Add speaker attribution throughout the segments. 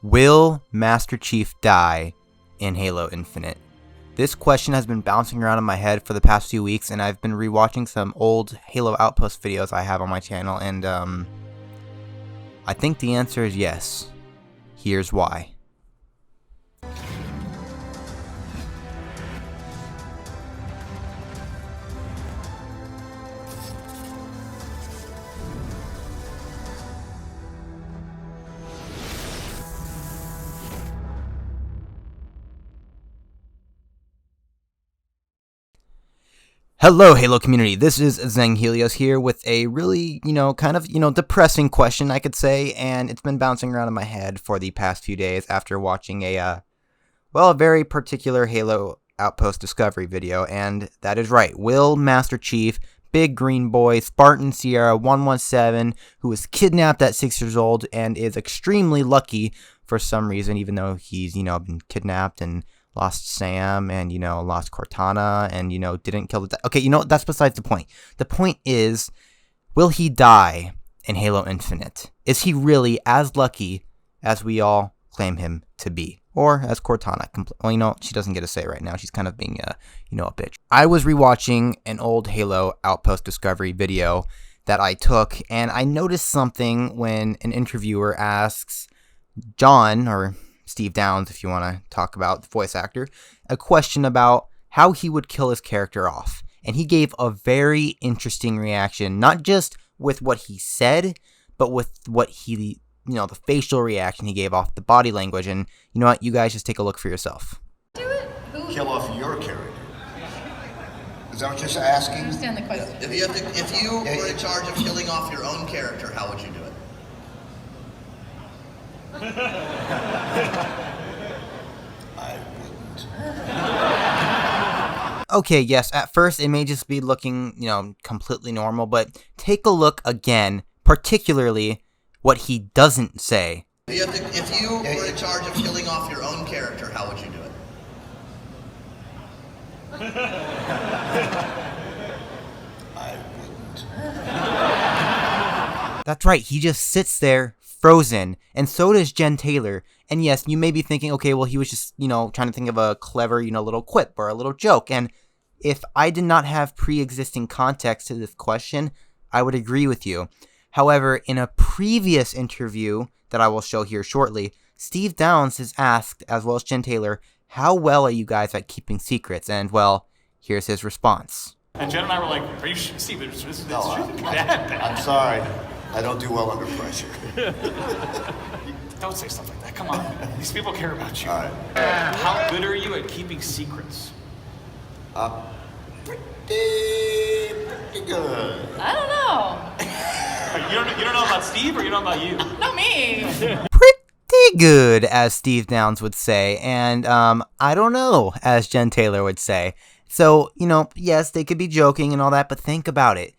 Speaker 1: Will Master Chief die in Halo Infinite? This question has been bouncing around in my head for the past few weeks, and I've been rewatching some old Halo Outpost videos I have on my channel, and I think the answer is yes. Here's why. Hello, Halo community. This is Zeng Helios here with a really, depressing question, I could say, and it's been bouncing around in my head for the past few days after watching a very particular Halo Outpost Discovery video, and that is right. Will Master Chief, Big Green Boy, Spartan Sierra 117, who was kidnapped at 6 years old and is extremely lucky for some reason, even though he's, been kidnapped and lost Sam and, lost Cortana and, didn't kill the... Okay, that's besides the point. The point is, will he die in Halo Infinite? Is he really as lucky as we all claim him to be? Or as Cortana... Well, she doesn't get a say right now. She's kind of being a bitch. I was rewatching an old Halo Outpost Discovery video that I took, and I noticed something when an interviewer asks John, or Steve Downs, if you want to talk about the voice actor, a question about how he would kill his character off. And he gave a very interesting reaction, not just with what he said, but with what he, the facial reaction he gave off the body language. And you know what? You guys just take a look for yourself.
Speaker 2: Do it.
Speaker 3: Kill off your character. Is that what you're asking?
Speaker 2: I understand the question.
Speaker 4: If you were in charge of killing off your own character, how would you do it?
Speaker 3: I wouldn't.
Speaker 1: Okay, yes, at first it may just be looking, completely normal, but take a look again, particularly what he doesn't say.
Speaker 4: If you were in charge of killing off your own character, how would you do it?
Speaker 3: I wouldn't.
Speaker 1: That's right, he just sits there, frozen, and so does Jen Taylor. And yes, you may be thinking, okay, well, he was just, trying to think of a clever, little quip or a little joke. And if I did not have pre-existing context to this question, I would agree with you. However, in a previous interview that I will show here shortly, Steve Downs is asked, as well as Jen Taylor, how well are you guys at keeping secrets? And, well, here's his response.
Speaker 5: And Jen and I were like, are you sure, Steve, this shouldn't be that bad.
Speaker 3: I'm sorry. I don't do well under pressure.
Speaker 5: Don't say stuff like that. Come on. These people care about you.
Speaker 3: All right.
Speaker 5: How good are you at keeping secrets?
Speaker 3: Pretty good.
Speaker 2: I don't know.
Speaker 5: You don't know about Steve, or you don't know about you?
Speaker 2: Not me.
Speaker 1: Pretty good, as Steve Downs would say, and I don't know, as Jen Taylor would say. So, yes, they could be joking and all that, but think about it.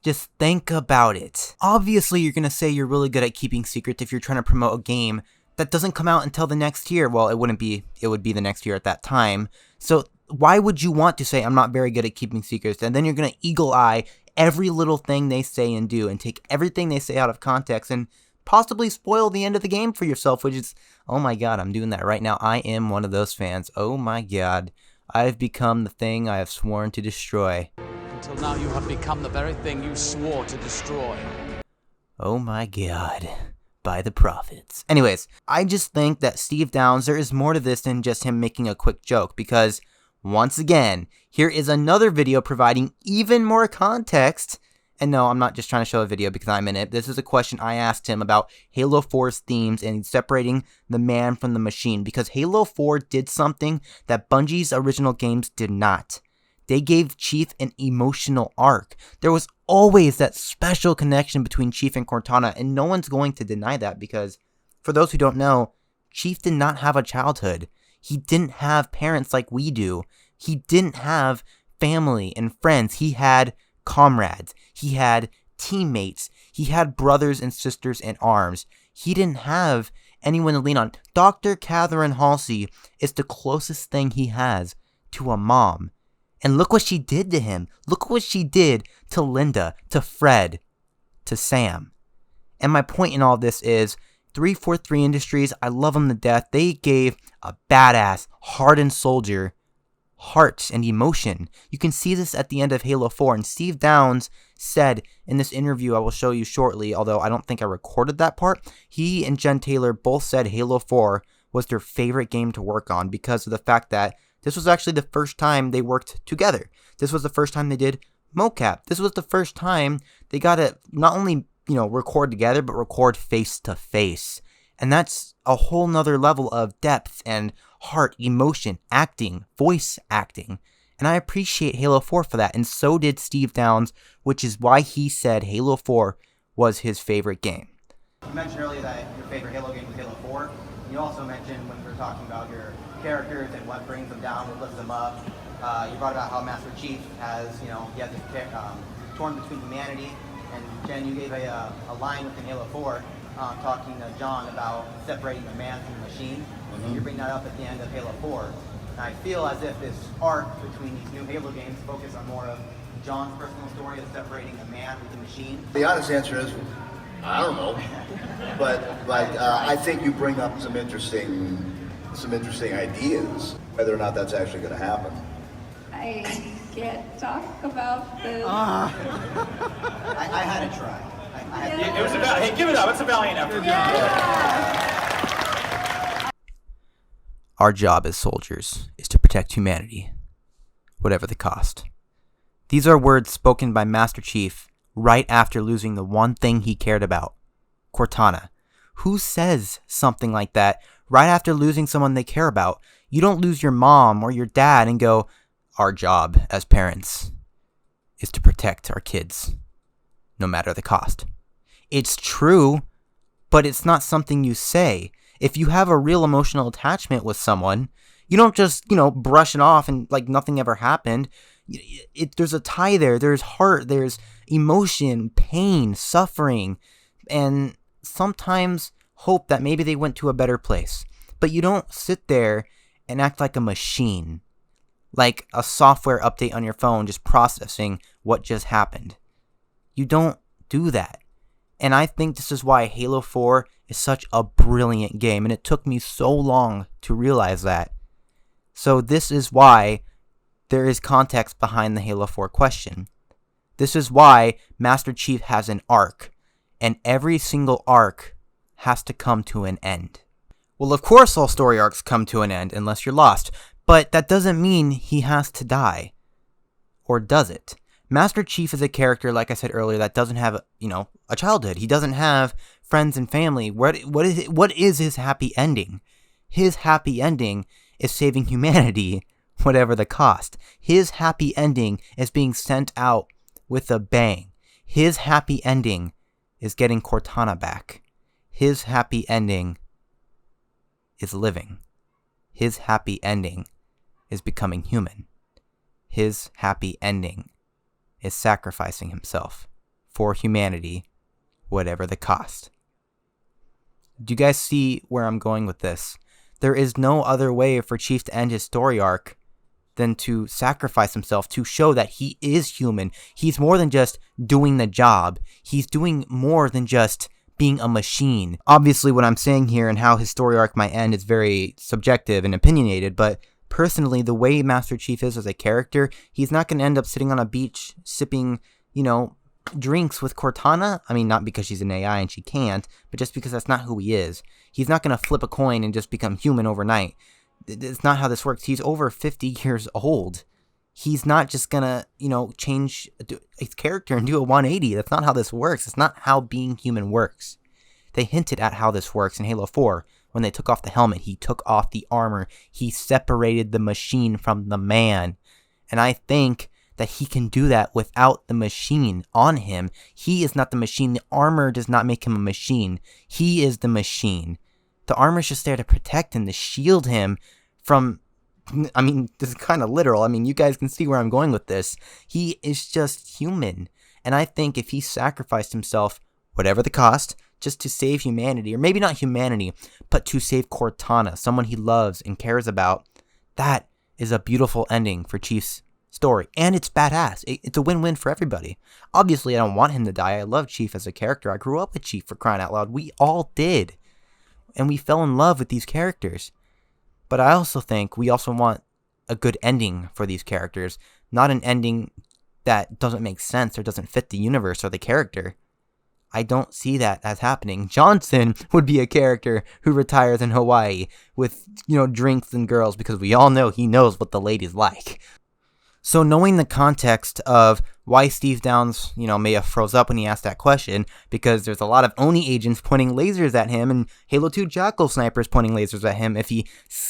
Speaker 1: Just think about it. Obviously, you're going to say you're really good at keeping secrets if you're trying to promote a game that doesn't come out until the next year. Well, it would be the next year at that time. So why would you want to say I'm not very good at keeping secrets? And then you're going to eagle eye every little thing they say and do and take everything they say out of context and possibly spoil the end of the game for yourself, which is, oh my god, I'm doing that right now. I am one of those fans. Oh my god. I've become the thing I have sworn to destroy.
Speaker 6: Until now you have become the very thing you swore to destroy.
Speaker 1: Oh my god. By the prophets. Anyways, I just think that Steve Downs, there is more to this than just him making a quick joke, because, once again, here is another video providing even more context. And no, I'm not just trying to show a video because I'm in it. This is a question I asked him about Halo 4's themes and separating the man from the machine, because Halo 4 did something that Bungie's original games did not. They gave Chief an emotional arc. There was always that special connection between Chief and Cortana, and no one's going to deny that, because, for those who don't know, Chief did not have a childhood. He didn't have parents like we do. He didn't have family and friends. He had comrades. He had teammates. He had brothers and sisters in arms. He didn't have anyone to lean on. Dr. Catherine Halsey is the closest thing he has to a mom. And look what she did to him. Look what she did to Linda, to Fred, to Sam. And my point in all this is, 343 Industries, I love them to death. They gave a badass, hardened soldier heart and emotion. You can see this at the end of Halo 4, and Steve Downes said in this interview I will show you shortly, although I don't think I recorded that part, he and Jen Taylor both said Halo 4 was their favorite game to work on because of the fact that this was actually the first time they worked together. This was the first time they did mocap. This was the first time they got to not only, record together, but record face to face. And that's a whole nother level of depth and heart, emotion, acting, voice acting. And I appreciate Halo 4 for that. And so did Steve Downes, which is why he said Halo 4 was his favorite game.
Speaker 7: You mentioned earlier that your favorite Halo game was Halo 4. And you also mentioned when we were talking about your characters and what brings them down, what lifts them up. You brought about how Master Chief has, he has this torn between humanity. And Jen, you gave a line within Halo 4 talking to John about separating the man from the machine. Mm-hmm. You bring that up at the end of Halo 4. And I feel as if this arc between these new Halo games focus on more of John's personal story of separating the man with the machine.
Speaker 3: The honest answer is, I don't know. but I think you bring up some interesting ideas. Whether or not that's actually going to happen.
Speaker 8: I can't talk about this.
Speaker 7: I had to try.
Speaker 5: It was about. Hey, give it up. It's a valiant effort.
Speaker 1: Our job as soldiers is to protect humanity, whatever the cost. These are words spoken by Master Chief right after losing the one thing he cared about, Cortana. Who says something like that right after losing someone they care about? You don't lose your mom or your dad and go, our job as parents is to protect our kids, no matter the cost. It's true, but it's not something you say. If you have a real emotional attachment with someone, you don't just, brush it off and like nothing ever happened. There's a tie there. There's heart. There's emotion, pain, suffering, and sometimes hope that maybe they went to a better place. But you don't sit there and act like a machine, like a software update on your phone just processing what just happened. You don't do that. And I think this is why Halo 4 is such a brilliant game, and it took me so long to realize that. So this is why there is context behind the Halo 4 question. This is why Master Chief has an arc, and every single arc has to come to an end. Well, of course all story arcs come to an end unless you're lost, but that doesn't mean he has to die. Or does it? Master Chief is a character, like I said earlier, that doesn't have, a childhood. He doesn't have friends and family. What is his happy ending? His happy ending is saving humanity, whatever the cost. His happy ending is being sent out with a bang. His happy ending is getting Cortana back. His happy ending is living. His happy ending is becoming human. His happy ending is sacrificing himself for humanity, whatever the cost. Do you guys see where I'm going with this? There is no other way for Chief to end his story arc than to sacrifice himself to show that he is human. He's more than just doing the job. He's doing more than just being a machine. Obviously, what I'm saying here and how his story arc might end is very subjective and opinionated, but personally, the way Master Chief is as a character, he's not going to end up sitting on a beach sipping, drinks with Cortana. I mean, not because she's an AI and she can't, but just because that's not who he is. He's not going to flip a coin and just become human overnight. It's not how this works. He's over 50 years old. He's not just going to, change his character and do a 180. That's not how this works. It's not how being human works. They hinted at how this works in Halo 4. When they took off the helmet, he took off the armor. He separated the machine from the man. And I think that he can do that without the machine on him. He is not the machine. The armor does not make him a machine. He is the machine. The armor is just there to protect him, to shield him from... this is kind of literal. You guys can see where I'm going with this. He is just human. And I think if he sacrificed himself, whatever the cost, just to save humanity, or maybe not humanity, but to save Cortana, someone he loves and cares about, that is a beautiful ending for Chief's story. And it's badass. It's a win-win for everybody. Obviously, I don't want him to die. I love Chief as a character. I grew up with Chief, for crying out loud. We all did. and we fell in love with these characters. But I also think we also want a good ending for these characters, not an ending that doesn't make sense or doesn't fit the universe or the character. I don't see that as happening. Johnson would be a character who retires in Hawaii with, drinks and girls, because we all know he knows what the ladies like. So knowing the context of why Steve Downes, may have froze up when he asked that question, because there's a lot of Oni agents pointing lasers at him and Halo 2 Jackal snipers pointing lasers at him if he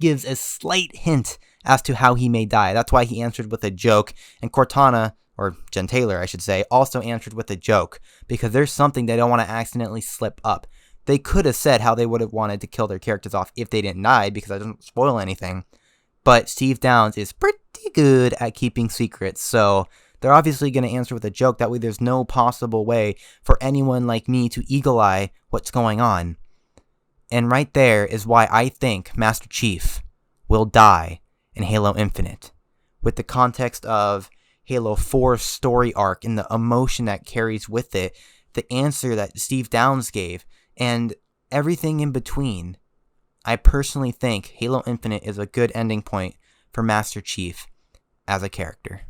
Speaker 1: gives a slight hint as to how he may die. That's why he answered with a joke, and Cortana, or Jen Taylor, I should say, also answered with a joke, because there's something they don't want to accidentally slip up. They could have said how they would have wanted to kill their characters off if they didn't die, because that doesn't spoil anything. But Steve Downes is pretty good at keeping secrets, so they're obviously going to answer with a joke. That way there's no possible way for anyone like me to eagle eye what's going on. And right there is why I think Master Chief will die in Halo Infinite. With the context of Halo 4's story arc and the emotion that carries with it, the answer that Steve Downes gave, and everything in between, I personally think Halo Infinite is a good ending point for Master Chief as a character.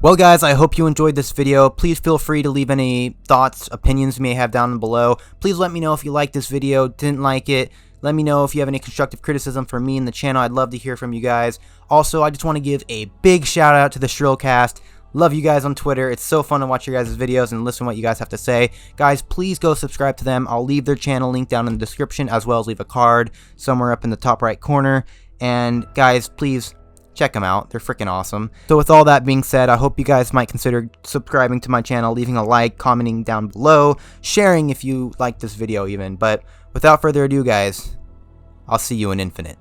Speaker 1: Well guys, I hope you enjoyed this video. Please feel free to leave any thoughts, opinions you may have down below. Please let me know if you liked this video, didn't like it. Let me know if you have any constructive criticism for me and the channel. I'd love to hear from you guys. Also, I just want to give a big shout out to the Shrillcast. Love you guys on Twitter. It's so fun to watch your guys' videos and listen to what you guys have to say. Guys, please go subscribe to them. I'll leave their channel link down in the description, as well as leave a card somewhere up in the top right corner. And guys, please check them out. They're freaking awesome. So with all that being said, I hope you guys might consider subscribing to my channel, leaving a like, commenting down below, sharing if you like this video even. But without further ado, guys, I'll see you in Infinite.